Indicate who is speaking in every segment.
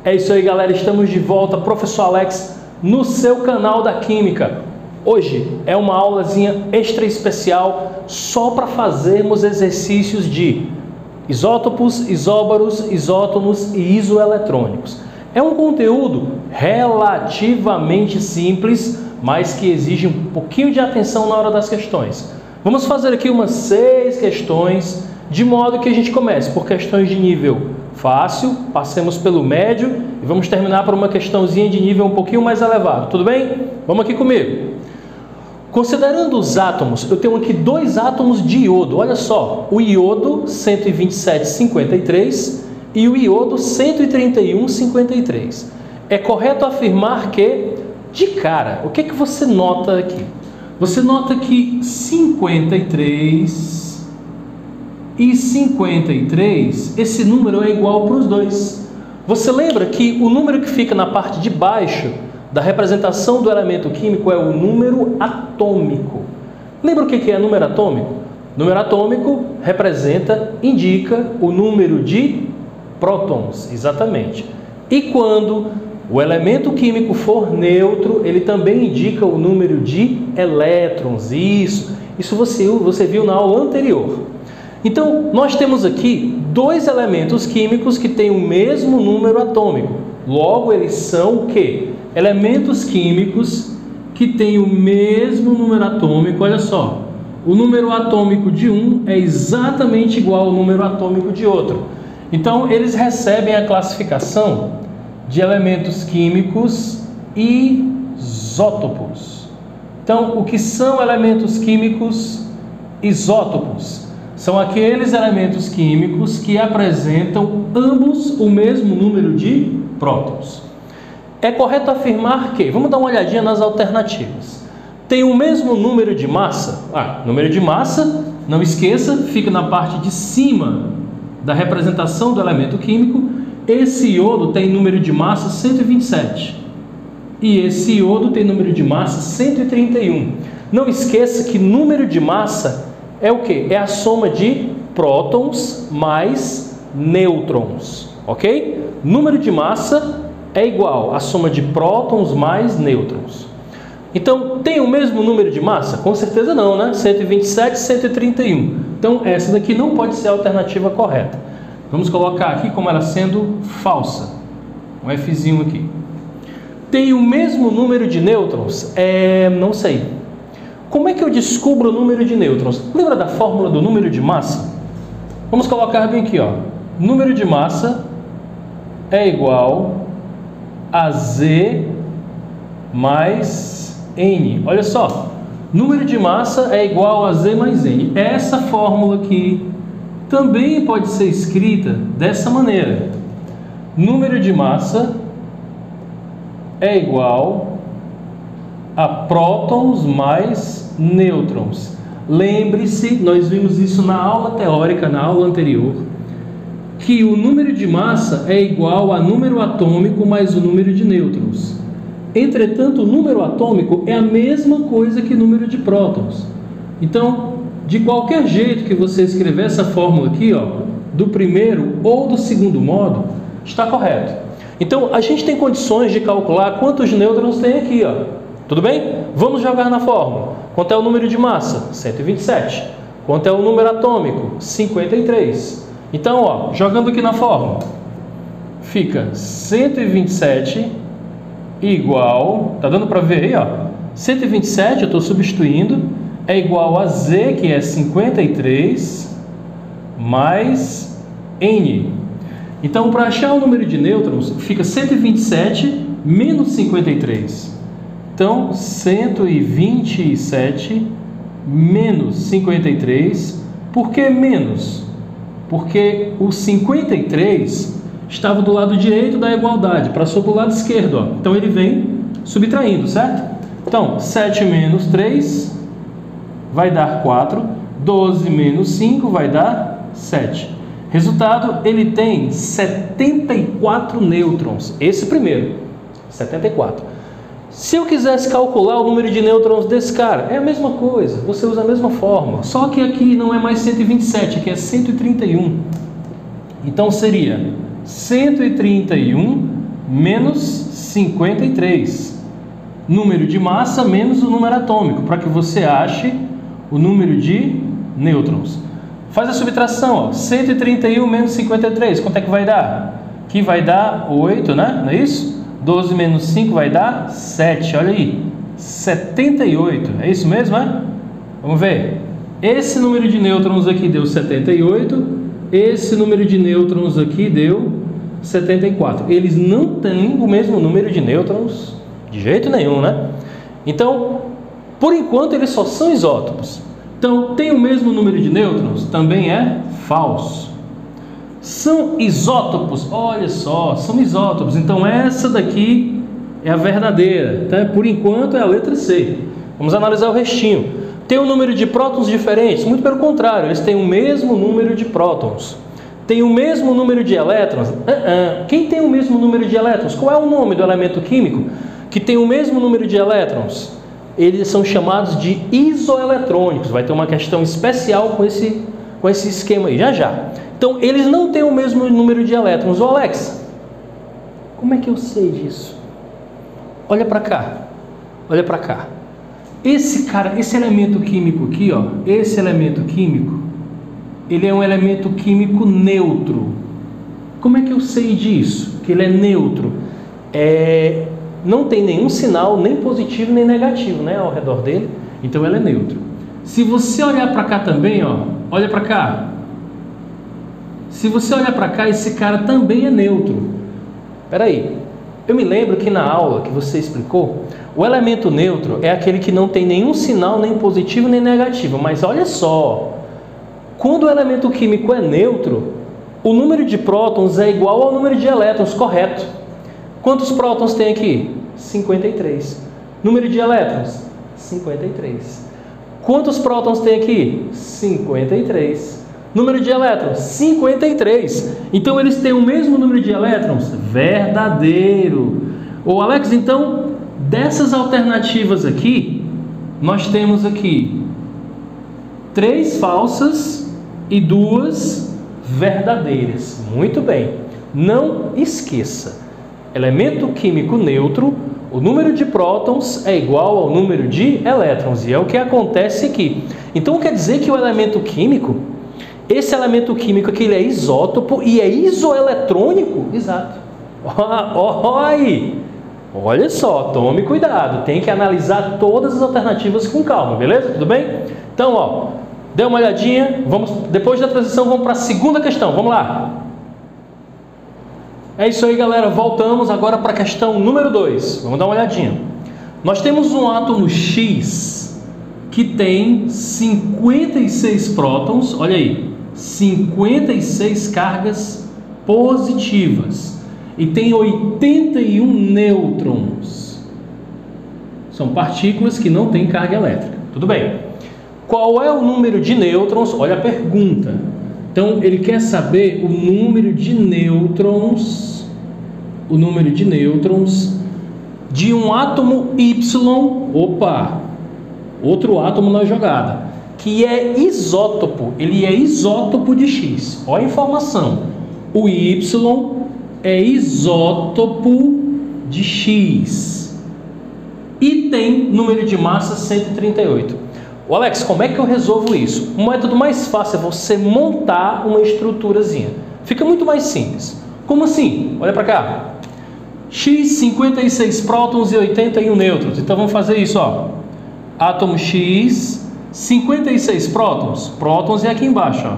Speaker 1: É isso aí, galera, estamos de volta, Professor Alex, no seu canal da Química. Hoje é uma aulazinha extra especial só para fazermos exercícios de isótopos, isóbaros, isótonos e isoeletrônicos. É um conteúdo relativamente simples, mas que exige um pouquinho de atenção na hora das questões. Vamos fazer aqui umas 6 questões, de modo que a gente comece por questões de nível fácil, passemos pelo médio e vamos terminar por uma questãozinha de nível um pouquinho mais elevado. Tudo bem? Vamos aqui comigo. Considerando os átomos, eu tenho aqui 2 átomos de iodo. Olha só, o iodo 127,53 e o iodo 131,53. É correto afirmar que, de cara, o que você nota aqui? Você nota que 53 e 53, esse número é igual para os dois. Você lembra que o número que fica na parte de baixo da representação do elemento químico é o número atômico. Lembra o que é número atômico? Número atômico indica o número de prótons, exatamente. E quando o elemento químico for neutro, ele também indica o número de elétrons. Isso você viu na aula anterior. Então, nós temos aqui 2 elementos químicos que têm o mesmo número atômico. Logo, eles são o quê? Elementos químicos que têm o mesmo número atômico. Olha só, o número atômico de um é exatamente igual ao número atômico de outro. Então, eles recebem a classificação de elementos químicos isótopos. Então, o que são elementos químicos isótopos? São aqueles elementos químicos que apresentam ambos o mesmo número de prótons. É correto afirmar que, vamos dar uma olhadinha nas alternativas, tem o mesmo número de massa? Número de massa, não esqueça, fica na parte de cima da representação do elemento químico. Esse iodo tem número de massa 127 e esse iodo tem número de massa 131. Não esqueça que número de massa é o que? É a soma de prótons mais nêutrons, ok? Número de massa é igual à soma de prótons mais nêutrons. Então, tem o mesmo número de massa? Com certeza não, né? 127 e 131. Então, essa daqui não pode ser a alternativa correta. Vamos colocar aqui como ela sendo falsa. Um Fzinho aqui. Tem o mesmo número de nêutrons? Não sei. Como é que eu descubro o número de nêutrons? Lembra da fórmula do número de massa? Vamos colocar bem aqui, ó. Número de massa é igual a Z mais N. Olha só, número de massa é igual a Z mais N. Essa fórmula aqui também pode ser escrita dessa maneira. Número de massa é igual a prótons mais nêutrons. Lembre-se, nós vimos isso na aula teórica, na aula anterior, que o número de massa é igual a número atômico mais o número de nêutrons. Entretanto, o número atômico é a mesma coisa que o número de prótons. Então, de qualquer jeito que você escrever essa fórmula aqui, ó, do primeiro ou do segundo modo, está correto. Então, a gente tem condições de calcular quantos nêutrons tem aqui, ó. Tudo bem? Vamos jogar na fórmula. Quanto é o número de massa? 127. Quanto é o número atômico? 53. Então, ó, jogando aqui na fórmula, fica 127 igual, tá dando para ver aí, ó? 127, eu estou substituindo, é igual a Z, que é 53, mais N. Então, para achar o número de nêutrons, fica 127 menos 53. Então, 127 menos 53. Por que menos? Porque o 53 estava do lado direito da igualdade, passou para o lado esquerdo, ó. Então ele vem subtraindo, certo? Então, 7 menos 3 vai dar 4, 12 menos 5 vai dar 7. Resultado, ele tem 74 nêutrons. Esse primeiro, 74. Se eu quisesse calcular o número de nêutrons desse cara, é a mesma coisa, você usa a mesma fórmula, só que aqui não é mais 127, aqui é 131. Então seria 131 menos 53. Número de massa menos o número atômico, para que você ache o número de nêutrons. Faz a subtração, ó. 131 menos 53, quanto é que vai dar? Que vai dar 8, né? Não é isso? 12 menos 5 vai dar 7, olha aí. 78, é isso mesmo, é? Vamos ver. Esse número de nêutrons aqui deu 78, esse número de nêutrons aqui deu 74. Eles não têm o mesmo número de nêutrons de jeito nenhum, né? Então, por enquanto, eles só são isótopos. Então, tem o mesmo número de nêutrons? Também é falso. São isótopos? Olha só, são isótopos. Então, essa daqui é a verdadeira, tá? Por enquanto, é a letra C. Vamos analisar o restinho. Tem um número de prótons diferentes? Muito pelo contrário, eles têm o mesmo número de prótons. Tem o mesmo número de elétrons? Quem tem o mesmo número de elétrons? Qual é o nome do elemento químico que tem o mesmo número de elétrons? Eles são chamados de isoeletrônicos. Vai ter uma questão especial com esse esquema aí, já já. Então, eles não têm o mesmo número de elétrons. Ô Alex, como é que eu sei disso? Olha para cá, olha para cá. Esse elemento químico aqui, ó, esse elemento químico, ele é um elemento químico neutro. Como é que eu sei disso? Que ele é neutro? Não tem nenhum sinal, nem positivo nem negativo, né, ao redor dele. Então ele é neutro. Se você olhar para cá também, ó, olha para cá. Se você olhar para cá, esse cara também é neutro. Espera aí. Eu me lembro que na aula que você explicou, o elemento neutro é aquele que não tem nenhum sinal, nem positivo nem negativo. Mas olha só, quando o elemento químico é neutro, o número de prótons é igual ao número de elétrons, correto? Quantos prótons tem aqui? 53. Número de elétrons? 53. Quantos prótons tem aqui? 53. Número de elétrons? 53. Então eles têm o mesmo número de elétrons? Verdadeiro. Ô Alex, então, dessas alternativas aqui, nós temos aqui 3 falsas e 2 verdadeiras. Muito bem. Não esqueça. Elemento químico neutro, o número de prótons é igual ao número de elétrons. E é o que acontece aqui. Então quer dizer que o elemento químico, esse elemento químico aqui, ele é isótopo e é isoeletrônico? Exato. Olha só, tome cuidado. Tem que analisar todas as alternativas com calma, beleza? Tudo bem? Então, ó, dê uma olhadinha. Depois da transição, vamos para a segunda questão. Vamos lá. É isso aí, galera. Voltamos agora para a questão número 2. Vamos dar uma olhadinha. Nós temos um átomo X que tem 56 prótons. Olha aí. 56 cargas positivas e tem 81 nêutrons. São partículas que não têm carga elétrica. Tudo bem. Qual é o número de nêutrons? Olha a pergunta. Então ele quer saber o número de nêutrons, de um átomo Y. Opa, outro átomo na jogada, que é isótopo. Ele é isótopo de X. Olha a informação. O Y é isótopo de X e tem número de massa 138. Ô Alex, como é que eu resolvo isso? O método mais fácil é você montar uma estruturazinha. Fica muito mais simples. Como assim? Olha para cá. X, 56 prótons e 81 nêutrons. Então vamos fazer isso, ó. Átomo X, 56 prótons. Prótons é aqui embaixo, ó.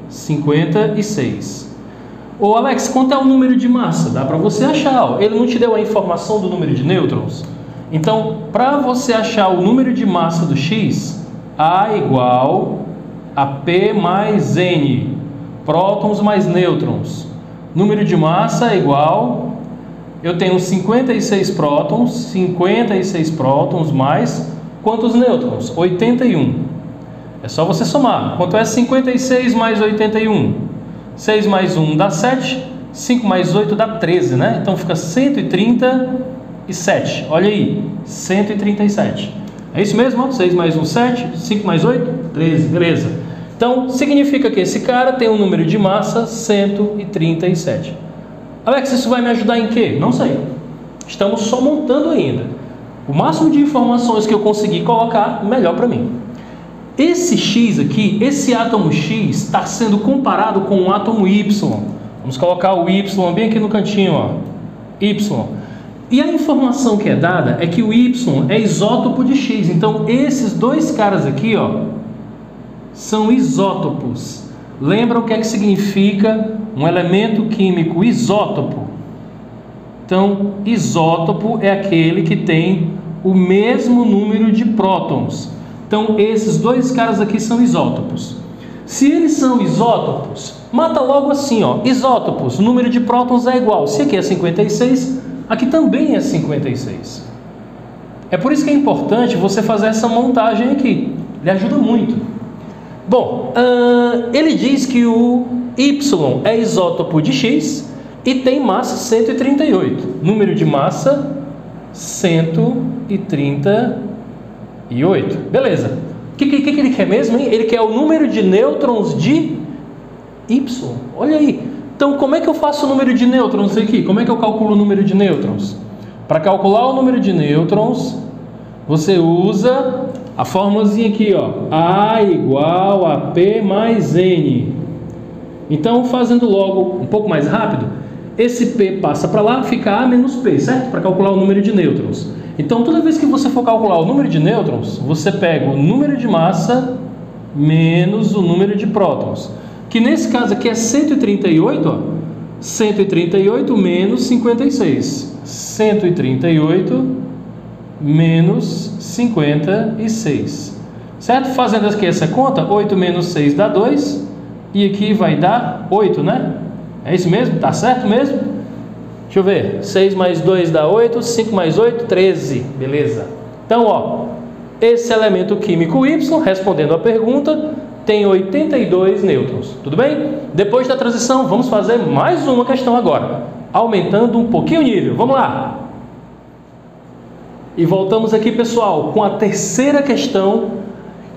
Speaker 1: 56. Ô Alex, quanto é o número de massa? Dá para você achar, ó. Ele não te deu a informação do número de nêutrons? Então, para você achar o número de massa do X, A igual a P mais N, prótons mais nêutrons. Número de massa é igual, eu tenho 56 prótons mais quantos nêutrons? 81. É só você somar. Quanto é 56 mais 81? 6 mais 1 dá 7, 5 mais 8 dá 13, né? Então fica 137. Olha aí, 137. É isso mesmo? 6 mais 1, 7. 5 mais 8, 13. Beleza. Então, significa que esse cara tem um número de massa 137. Alex, isso vai me ajudar em quê? Não sei. Estamos só montando ainda. O máximo de informações que eu conseguir colocar, melhor para mim. Esse X aqui, esse átomo X, está sendo comparado com o átomo Y. Vamos colocar o Y bem aqui no cantinho, ó. Y. E a informação que é dada é que o Y é isótopo de X. Então, esses dois caras aqui, ó, são isótopos. Lembra o que é que significa um elemento químico isótopo? Então, isótopo é aquele que tem o mesmo número de prótons. Então, esses dois caras aqui são isótopos. Se eles são isótopos, mata logo assim, ó, isótopos, o número de prótons é igual. Se aqui é 56, aqui também é 56. É por isso que é importante você fazer essa montagem aqui. Ele ajuda muito. Bom, ele diz que o Y é isótopo de X e tem massa 138. Número de massa 138. Beleza. O que ele quer mesmo, hein? Ele quer o número de nêutrons de Y. Olha aí. Então, como é que eu faço o número de nêutrons aqui? Como é que eu calculo o número de nêutrons? Para calcular o número de nêutrons, você usa a formulazinha aqui, ó. A igual a P mais N. Então, fazendo logo um pouco mais rápido, esse P passa para lá, fica A menos P, certo? Para calcular o número de nêutrons. Então, toda vez que você for calcular o número de nêutrons, você pega o número de massa menos o número de prótons. Que nesse caso aqui é 138, ó. 138 menos 56. 138 menos 56. Certo? Fazendo aqui essa conta, 8 menos 6 dá 2. E aqui vai dar 8, né? É isso mesmo? Tá certo mesmo? Deixa eu ver. 6 mais 2 dá 8. 5 mais 8, 13. Beleza. Então, ó, esse elemento químico Y, respondendo a pergunta, tem 82 nêutrons. Tudo bem? Depois da transição, vamos fazer mais uma questão agora, aumentando um pouquinho o nível. Vamos lá! E voltamos aqui, pessoal, com a terceira questão,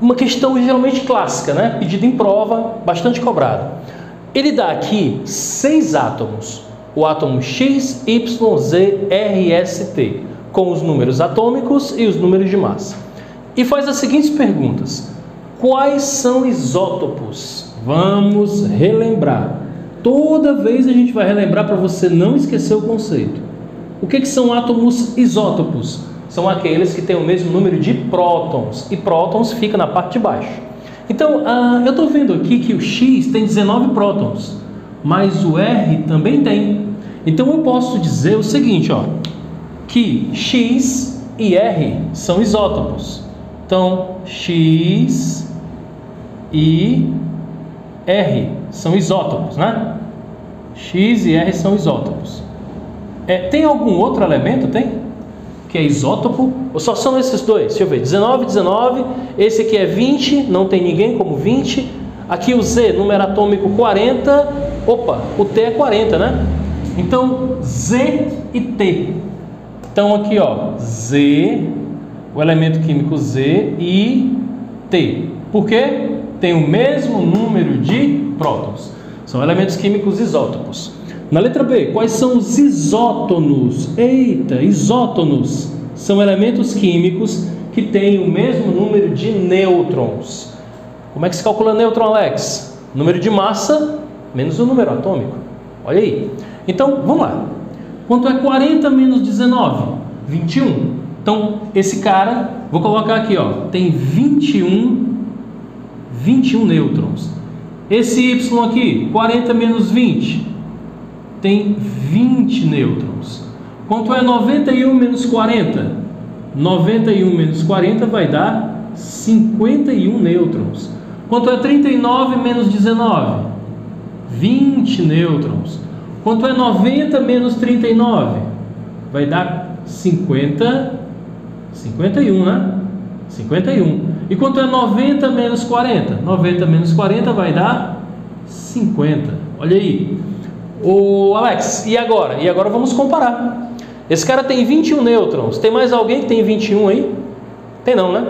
Speaker 1: uma questão geralmente clássica, né? Pedida em prova, bastante cobrada. Ele dá aqui 6 átomos, o átomo X, Y, Z, R, S, T, com os números atômicos e os números de massa. E faz as seguintes perguntas. Quais são isótopos? Vamos relembrar. Toda vez a gente vai relembrar para você não esquecer o conceito. O que são átomos isótopos? São aqueles que têm o mesmo número de prótons. E prótons fica na parte de baixo. Então, eu estou vendo aqui que o X tem 19 prótons. Mas o R também tem. Então, eu posso dizer o seguinte, ó, que X e R são isótopos. Então, X e R são isótopos, né? X e R são isótopos. Tem algum outro elemento, que é isótopo? Ou só são esses dois? Deixa eu ver. 19, 19. Esse aqui é 20. Não tem ninguém como 20. Aqui o Z, número atômico 40. Opa, o T é 40, né? Então, Z e T. Então, aqui, ó, Z, o elemento químico Z e T. Por quê? Tem o mesmo número de prótons. São elementos químicos isótopos. Na letra B, quais são os isótonos? Eita, isótonos são elementos químicos que têm o mesmo número de nêutrons. Como é que se calcula nêutron, Alex? Número de massa menos o número atômico. Olha aí. Então, vamos lá. Quanto é 40 menos 19? 21. Então, esse cara, vou colocar aqui, ó, tem 21 nêutrons. Esse Y aqui, 40 menos 20, tem 20 nêutrons. Quanto é 91 menos 40? 91 menos 40 vai dar 51 nêutrons. Quanto é 39 menos 19? 20 nêutrons. Quanto é 90 menos 39? Vai dar 51, né? 51. E quanto é 90 menos 40? 90 menos 40 vai dar 50. Olha aí. Ô Alex, e agora? E agora vamos comparar. Esse cara tem 21 nêutrons. Tem mais alguém que tem 21 aí? Tem não, né?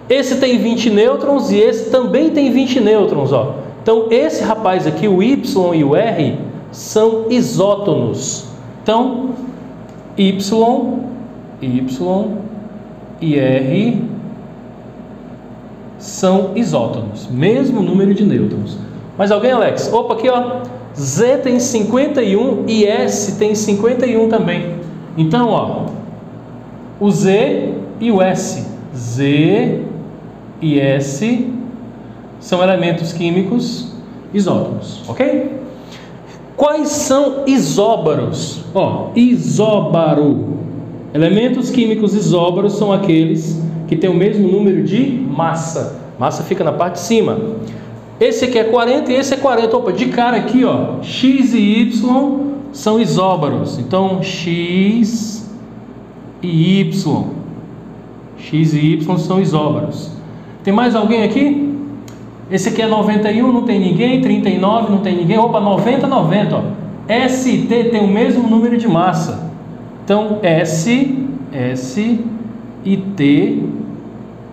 Speaker 1: Esse tem 20 nêutrons e esse também tem 20 nêutrons, ó. Então esse rapaz aqui, o Y e o R, são isótonos. Então, Y e R são isótonos, mesmo número de nêutrons. Mas alguém, Alex? Opa, aqui ó, Z tem 51 e S tem 51 também. Então, ó, o Z e o S, Z e S são elementos químicos isótonos, ok? Quais são isóbaros? Ó, isóbaro. Elementos químicos isóbaros são aqueles que têm o mesmo número de massa. Massa fica na parte de cima. Esse aqui é 40 e esse é 40. Opa, de cara aqui, ó, X e Y são isóbaros. Então, X e Y. X e Y são isóbaros. Tem mais alguém aqui? Esse aqui é 91, não tem ninguém. 39, não tem ninguém. Opa, 90, 90. Ó. S e T tem o mesmo número de massa. Então, S e T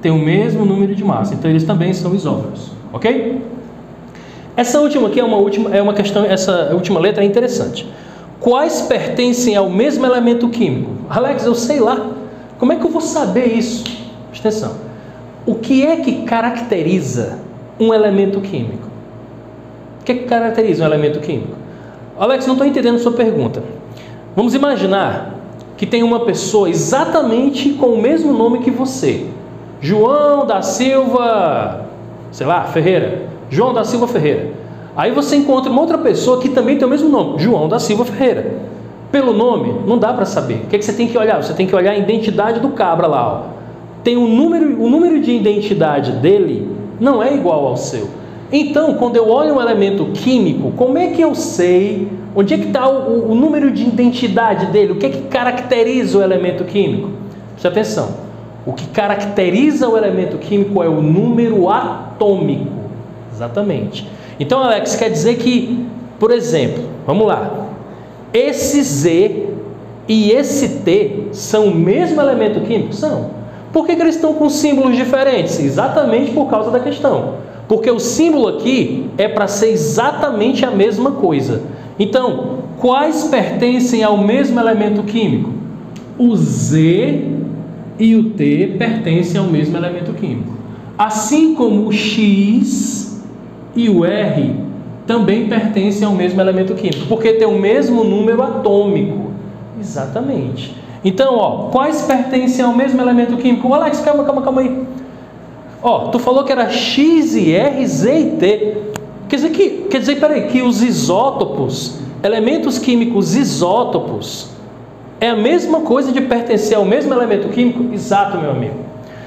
Speaker 1: tem o mesmo número de massa. Então, eles também são isóbaros. Ok? Essa última aqui é uma questão. Essa última letra é interessante. Quais pertencem ao mesmo elemento químico? Alex, eu sei lá. Como é que eu vou saber isso? Presta atenção. O que é que caracteriza um elemento químico? O que é que caracteriza um elemento químico? Alex, não estou entendendo a sua pergunta. Vamos imaginar que tem uma pessoa exatamente com o mesmo nome que você. João da Silva, sei lá, Ferreira. João da Silva Ferreira. Aí você encontra uma outra pessoa que também tem o mesmo nome, João da Silva Ferreira. Pelo nome, não dá para saber. O que é que você tem que olhar? Você tem que olhar a identidade do cabra lá. Ó. Tem o número de identidade dele não é igual ao seu. Então, quando eu olho um elemento químico, como é que eu sei onde é que está o número de identidade dele? O que é que caracteriza o elemento químico? Presta atenção. O que caracteriza o elemento químico é o número atômico. Exatamente. Então, Alex, quer dizer que, por exemplo, vamos lá. Esse Z e esse T são o mesmo elemento químico? São. Por que eles estão com símbolos diferentes? Exatamente por causa da questão. Porque o símbolo aqui é para ser exatamente a mesma coisa. Então, quais pertencem ao mesmo elemento químico? O Z e o T pertencem ao mesmo elemento químico. Assim como o X e o R também pertencem ao mesmo elemento químico, porque tem o mesmo número atômico. Exatamente. Então, ó, quais pertencem ao mesmo elemento químico? Alex, calma aí. Ó, tu falou que era X e R, Z e T. Quer dizer, peraí, que os isótopos, elementos químicos isótopos, é a mesma coisa de pertencer ao mesmo elemento químico? Exato, meu amigo.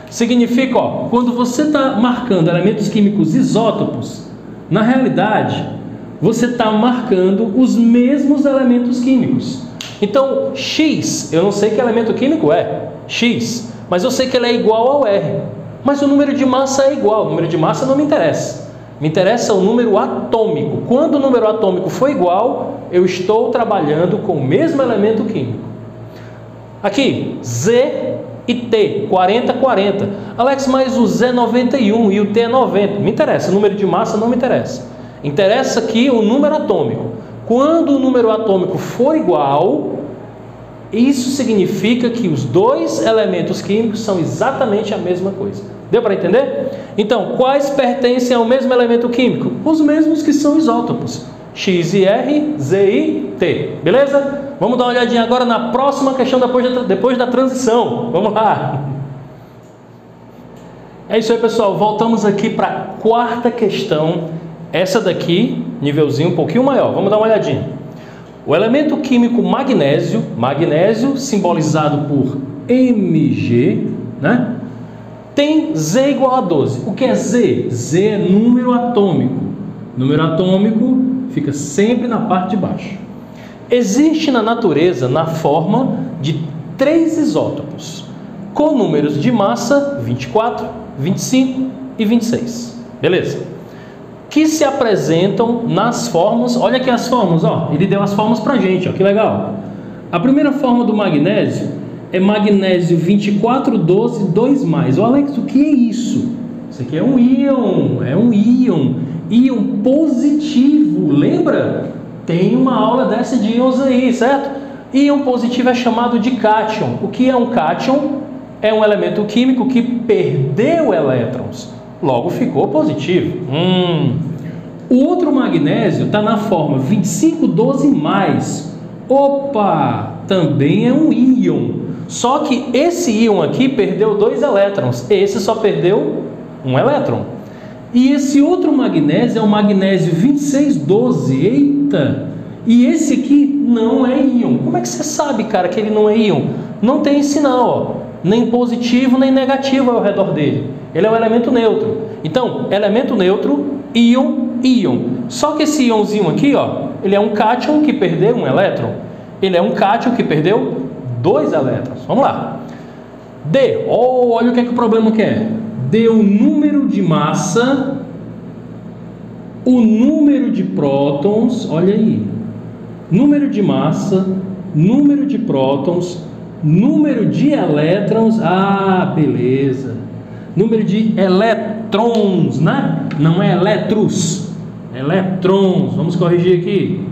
Speaker 1: Significa, ó, quando você está marcando elementos químicos isótopos, na realidade, você está marcando os mesmos elementos químicos. Então, X, eu não sei que elemento químico é X, mas eu sei que ele é igual ao R. Mas o número de massa é igual, o número de massa não me interessa. Me interessa o número atômico. Quando o número atômico for igual, eu estou trabalhando com o mesmo elemento químico. Aqui, Z e T, 40, 40. Alex, mas o Z é 91 e o T é 90. Me interessa, o número de massa não me interessa. Interessa aqui o número atômico. Quando o número atômico for igual, isso significa que os dois elementos químicos são exatamente a mesma coisa. Deu para entender? Então, quais pertencem ao mesmo elemento químico? Os mesmos que são isótopos. X e R, Z e T. Beleza? Vamos dar uma olhadinha agora na próxima questão depois da transição. Vamos lá. É isso aí, pessoal. Voltamos aqui para a quarta questão. Essa daqui, nívelzinho um pouquinho maior. Vamos dar uma olhadinha. O elemento químico magnésio, simbolizado por Mg, né? Tem Z igual a 12. O que é Z? Z é número atômico. Número atômico fica sempre na parte de baixo. Existe na natureza na forma de 3 isótopos, com números de massa 24, 25 e 26. Beleza? Que se apresentam nas formas. Olha aqui as formas, ó. Ele deu as formas pra gente, ó. Que legal. A primeira forma do magnésio é magnésio 24, 12, 2+. Ô Alex, o que é isso? Isso aqui é um íon. É um íon. Íon positivo. Lembra Tem uma aula dessa de íons aí, certo? Íon positivo é chamado de cátion. O que é um cátion? É um elemento químico que perdeu elétrons, logo ficou positivo. O outro magnésio está na forma 2512+. Opa! Também é um íon. Só que esse íon aqui perdeu 2 elétrons. Esse só perdeu 1 elétron. E esse outro magnésio é o magnésio 2612. Eita! E esse aqui não é íon. Como é que você sabe, cara, que ele não é íon? Não tem sinal, ó. Nem positivo, nem negativo ao redor dele. Ele é um elemento neutro. Então, elemento neutro, íon, íon. Só que esse íonzinho aqui, ó, ele é um cátion que perdeu 1 elétron. Ele é um cátion que perdeu 2 elétrons. Vamos lá. D. Olha o que é que o problema quer. D, o número de massa, o número de prótons, olha aí. Número de massa, número de prótons, número de elétrons, beleza. Número de elétrons, né? Não é elétrons, elétrons. Vamos corrigir aqui.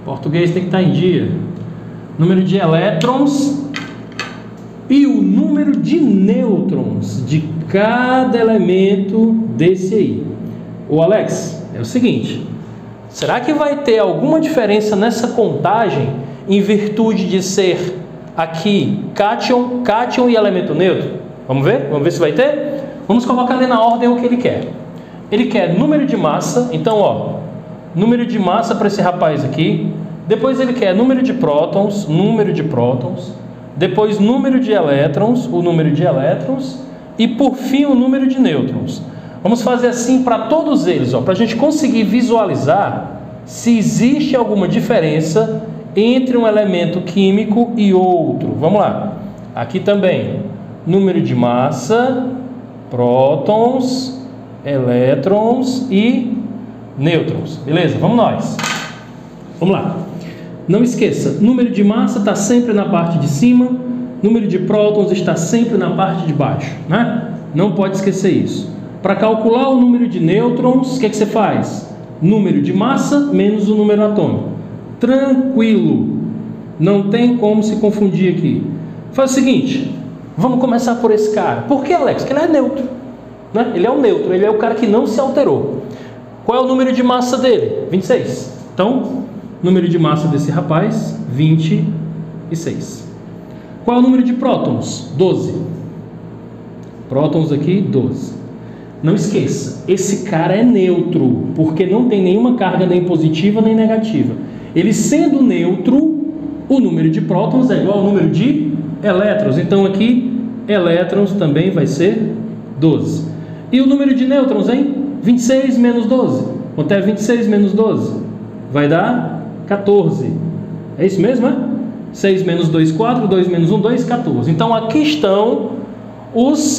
Speaker 1: Português tem que estar em dia. Número de elétrons e o número de nêutrons de cada elemento desse aí. Ô Alex, é o seguinte, será que vai ter alguma diferença nessa contagem em virtude de ser aqui cátion, cátion e elemento neutro? Vamos ver? Vamos ver se vai ter? Vamos colocar ali na ordem o que ele quer. Ele quer número de massa, então ó, número de massa para esse rapaz aqui. Depois ele quer número de prótons, depois número de elétrons, o número de elétrons, e por fim o número de nêutrons. Vamos fazer assim para todos eles, para a gente conseguir visualizar se existe alguma diferença entre um elemento químico e outro. Vamos lá. Aqui também, número de massa, prótons, elétrons e nêutrons. Beleza? Vamos nós. Vamos lá. Não esqueça, número de massa está sempre na parte de cima, número de prótons está sempre na parte de baixo, né? Não pode esquecer isso. Para calcular o número de nêutrons, o que é que você faz? Número de massa menos o número atômico. Tranquilo, não tem como se confundir aqui. Faz o seguinte, vamos começar por esse cara. Por que, Alex? Porque ele é neutro, né? Ele é o neutro, ele é o cara que não se alterou. Qual é o número de massa dele? 26. Então, número de massa desse rapaz, 26. Qual é o número de prótons? 12. Prótons aqui, 12. Não esqueça, esse cara é neutro, porque não tem nenhuma carga nem positiva nem negativa. Ele sendo neutro, o número de prótons é igual ao número de elétrons. Então aqui, elétrons também vai ser 12. E o número de nêutrons, hein? 26 menos 12. Quanto é 26 menos 12? Vai dar 14. É isso mesmo, é? 6 menos 2, 4. 2 menos 1, 2, 14. Então aqui estão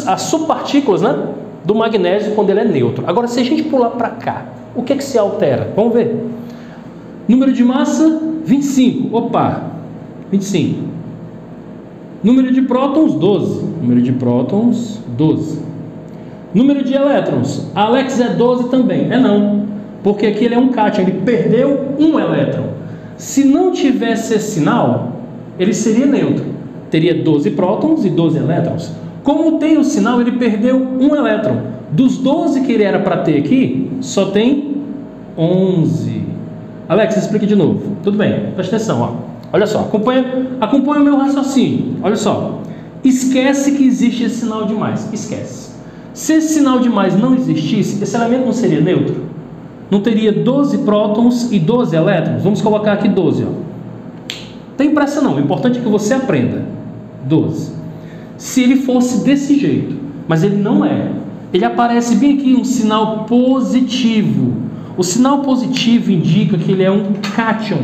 Speaker 1: as subpartículas, né, do magnésio quando ele é neutro. Agora, se a gente pular para cá, o que é que se altera? Vamos ver. Número de massa, 25. Opa, 25. Número de prótons, 12. Número de prótons, 12. Número de elétrons, Alex, é 12 também. É não, porque aqui ele é um cátion, ele perdeu um elétron. Se não tivesse esse sinal, ele seria neutro. Teria 12 prótons e 12 elétrons. Como tem o sinal, ele perdeu um elétron. Dos 12 que ele era para ter aqui, só tem 11. Alex, explique de novo. Tudo bem, presta atenção, ó. Olha só, acompanha o meu raciocínio. Olha só, esquece que existe esse sinal de mais. Esquece. Se esse sinal de mais não existisse, esse elemento não seria neutro? Não teria 12 prótons e 12 elétrons? Vamos colocar aqui 12, ó. Tem pressa não, o importante é que você aprenda. 12. Se ele fosse desse jeito, mas ele não é. Ele aparece bem aqui um sinal positivo. O sinal positivo indica que ele é um cátion.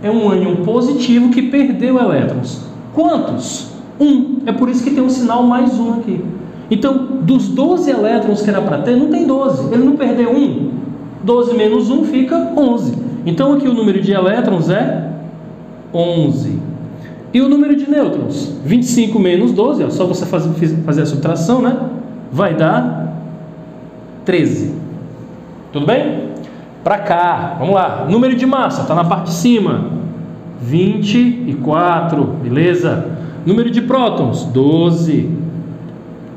Speaker 1: É um ânion positivo que perdeu elétrons. Quantos? 1. É por isso que tem um sinal mais 1 aqui. Então, dos 12 elétrons que era para ter, não tem 12. Ele não perdeu 1. 12 menos 1 fica 11. Então, aqui o número de elétrons é 11. E o número de nêutrons? 25 menos 12, ó, só você fazer a subtração, né? Vai dar 13. Tudo bem? para cá. Vamos lá. Número de massa, está na parte de cima. 24, beleza? Número de prótons, 12.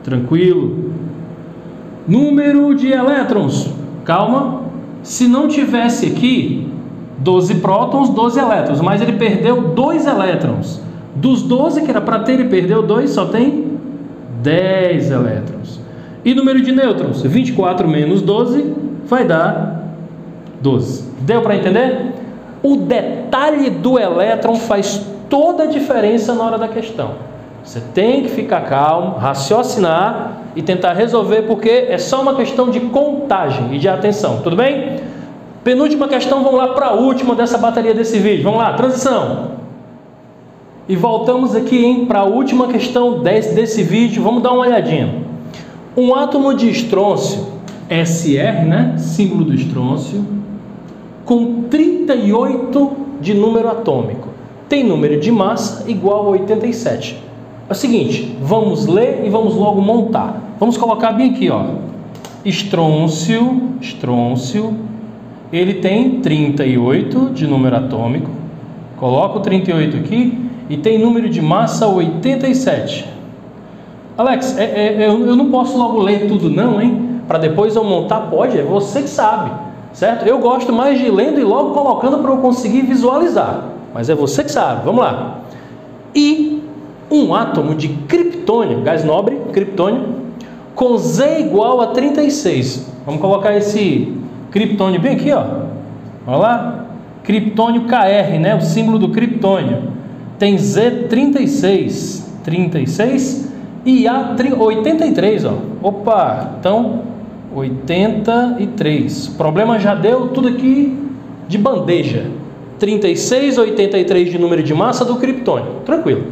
Speaker 1: Tranquilo. Número de elétrons, calma. Se não tivesse aqui 12 prótons, 12 elétrons, mas ele perdeu 2 elétrons. Dos 12 que era para ter, ele perdeu 2, só tem 10 elétrons. E número de nêutrons, 24 menos 12 vai dar 12. Deu para entender? O detalhe do elétron faz toda a diferença na hora da questão. Você tem que ficar calmo, raciocinar e tentar resolver, porque é só uma questão de contagem e de atenção, tudo bem? Penúltima questão, vamos lá para a última dessa bateria desse vídeo. Vamos lá, transição. E voltamos aqui para a última questão desse vídeo. Vamos dar uma olhadinha. Um átomo de estrôncio, SR, né? Símbolo do estrôncio, com 38 de número atômico, tem número de massa igual a 87. É o seguinte, vamos ler e vamos logo montar. Vamos colocar bem aqui, ó. Estrôncio, ele tem 38 de número atômico. Coloca o 38 aqui e tem número de massa 87. Alex, eu não posso logo ler tudo não, hein? Para depois eu montar, pode, é você que sabe, certo? Eu gosto mais de lendo e logo colocando para eu conseguir visualizar, mas é você que sabe. Vamos lá. E um átomo de criptônio, gás nobre, criptônio, com Z igual a 36. Vamos colocar esse criptônio bem aqui, ó. Olha lá. Criptônio KR, né? O símbolo do criptônio. Tem Z 36. 36 e A 83, ó. Opa, então 83. O problema já deu tudo aqui de bandeja. 36, 83 de número de massa do criptônio. Tranquilo.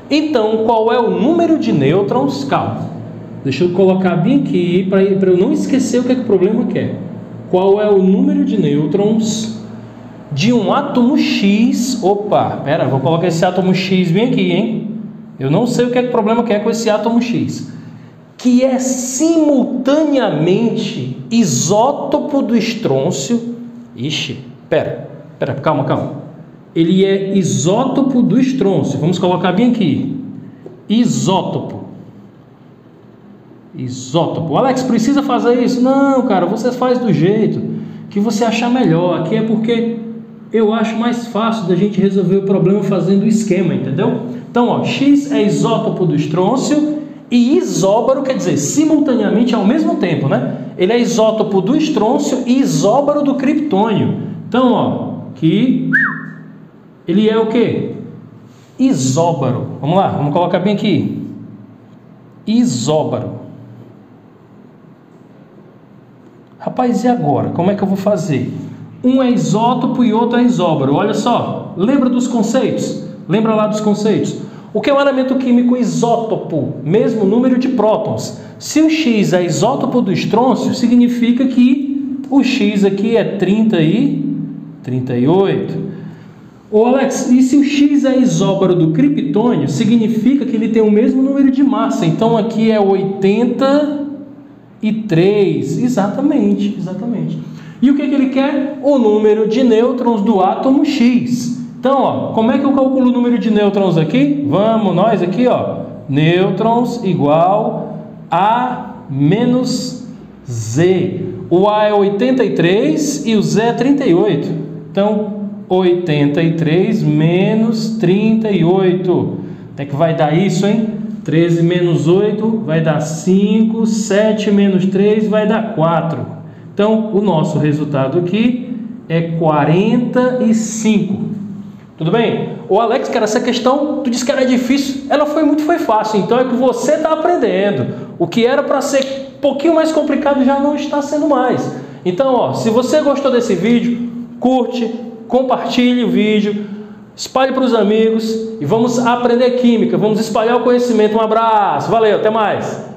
Speaker 1: Então, qual é o número de nêutrons? Calma. Deixa eu colocar bem aqui para eu não esquecer o que é que o problema quer. Qual é o número de nêutrons de um átomo X? Opa, pera, vou colocar esse átomo X bem aqui, hein? Eu não sei o que é que o problema quer com esse átomo X. Que é simultaneamente isótopo do estrôncio. Ixi, pera, calma. Ele é isótopo do estrôncio. Vamos colocar bem aqui. Isótopo. Alex, precisa fazer isso? Não, cara, você faz do jeito que você achar melhor. Aqui é porque eu acho mais fácil da gente resolver o problema fazendo o esquema, entendeu? Então, ó, X é isótopo do estrôncio e isóbaro, quer dizer, simultaneamente ao mesmo tempo, né? Ele é isótopo do estrôncio e isóbaro do criptônio. Então, ó, que ele é o quê? Isóbaro. Vamos lá, vamos colocar bem aqui. Isóbaro. Rapaz, e agora? Como é que eu vou fazer? Um é isótopo e outro é isóbaro. Olha só, lembra dos conceitos? Lembra lá dos conceitos? O que é um elemento químico isótopo? Mesmo número de prótons. Se o X é isótopo do estrôncio, significa que o X aqui é 30 e 38. Ô Alex, e se o X é isóbaro do criptônio, significa que ele tem o mesmo número de massa. Então aqui é 83. Exatamente. E o que ele quer? O número de nêutrons do átomo X. Então, ó, como é que eu calculo o número de nêutrons aqui? Vamos, nós aqui, ó. Nêutrons igual a menos Z. O A é 83 e o Z é 38. Então, 83 menos 38. Até que vai dar isso, hein? 13 menos 8 vai dar 5. 7 menos 3 vai dar 4. Então, o nosso resultado aqui é 45. Tudo bem? Ô Alex, cara, essa questão, tu disse que era difícil, ela foi fácil, então é que você está aprendendo. O que era para ser um pouquinho mais complicado já não está sendo mais. Então, ó, se você gostou desse vídeo, curte, compartilhe o vídeo, espalhe para os amigos e vamos aprender química, vamos espalhar o conhecimento. Um abraço, valeu, até mais!